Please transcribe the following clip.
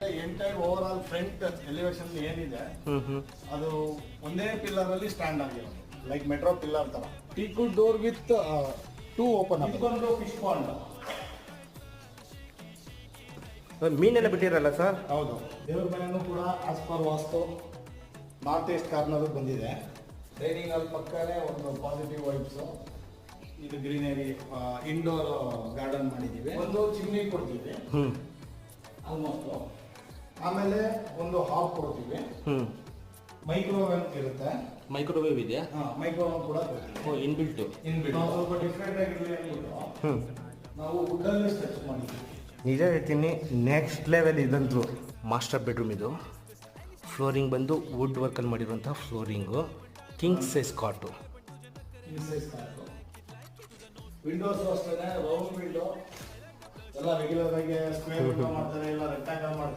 Entire over all front elevation ಏನಿದೆ ಅದು ಒಂದೇ ಪಿಲ್ಲರ್ ಅಲ್ಲಿ ಸ್ಟ್ಯಾಂಡ್ ಆಗಿರೋದು, ಲೈಕ್ ಮೆಟ್ರೋ ಪಿಲ್ಲರ್ ತರ. ಟೀಕ್ವುಡ್ ಡೋರ್ ವಿತ್ 2 ಓಪನ್ ಇದೊಂದು ಫಿಶ್ ಪಾಂಡ್. ಮೀನೆಲ್ಲ ಬಿಟ್ಟಿರಲ್ಲ ಸರ್? ಹೌದು, ದೇವ್ರ ಮನೆಯೂ ಕೂಡ ಆಸ್ ಪರ್ ವಾಸ್ತು ನಾರ್ತ್ ಈಸ್ಟ್ ಕಾರ್ನರ್ ಬಂದಿದೆ. ಡೈನಿಂಗ್ ಹಾಲ್ ಪಕ್ಕನೇ ಒಂದು ಪಾಸಿಟಿವ್ ವೈಬ್ಸ್, ಇದು ಗ್ರೀನರಿ ಇಂಡೋರ್ ಗಾರ್ಡನ್ ಮಾಡಿದ್ದೀವಿ. ಒಂದು ಚಿಮ್ನಿ ಕೊಡ್ತೀವಿ ಆಲ್ಮೋಸ್ಟ್. ಆಮೇಲೆ ಒಂದು ಹಾಲ್ ಕೊಡ್ತೀವಿ. ಮೈಕ್ರೋವೇವ್ ಇರುತ್ತೆ. ಮೈಕ್ರೋವೇವ್ ಇದೆಯಾ? ಮೈಕ್ರೋವೇವ್ ಕೂಡ ಕೊಡ್ತೀವಿ. ಇನ್ಬಿಲ್ಟು ಸ್ವಲ್ಪ ಡಿಫ್ರೆಂಟ್ ಆಗಿರಲಿ ಅಂದ್ಬಿಟ್ಟು ನಾವು ವುಡ್ಡಲ್ಲಿ ಸ್ಟೆಚ್ ಮಾಡಿದ್ದೀವಿ. ನಿಜ ಹೇಳ್ತೀನಿ, ನೆಕ್ಸ್ಟ್ ಲೆವೆಲ್ ಇದಂತೂ. ಮಾಸ್ಟರ್ ಬೆಡ್ರೂಮ್ ಇದು. ಫ್ಲೋರಿಂಗ್ ಬಂದು ವುಡ್ ವರ್ಕಲ್ಲಿ ಮಾಡಿರುವಂಥ ಫ್ಲೋರಿಂಗು. ಕಿಂಗ್ ಸೈಜ್ ಕಾಟು. ವಿಂಡೋಸ್ ಅಷ್ಟೇ, ರೌಂಡ್ ವಿಂಡೋ ಎಲ್ಲ ರೆಗ್ಯುಲರ್ ಆಗಿ ಸ್ಕ್ವೇರ್ ವಿಂಡೋ ಮಾಡ್ತಾರೆ, ಇಲ್ಲ ರೆಕ್ಟಾಂಗಲ್ ಮಾಡ್ತಾರೆ.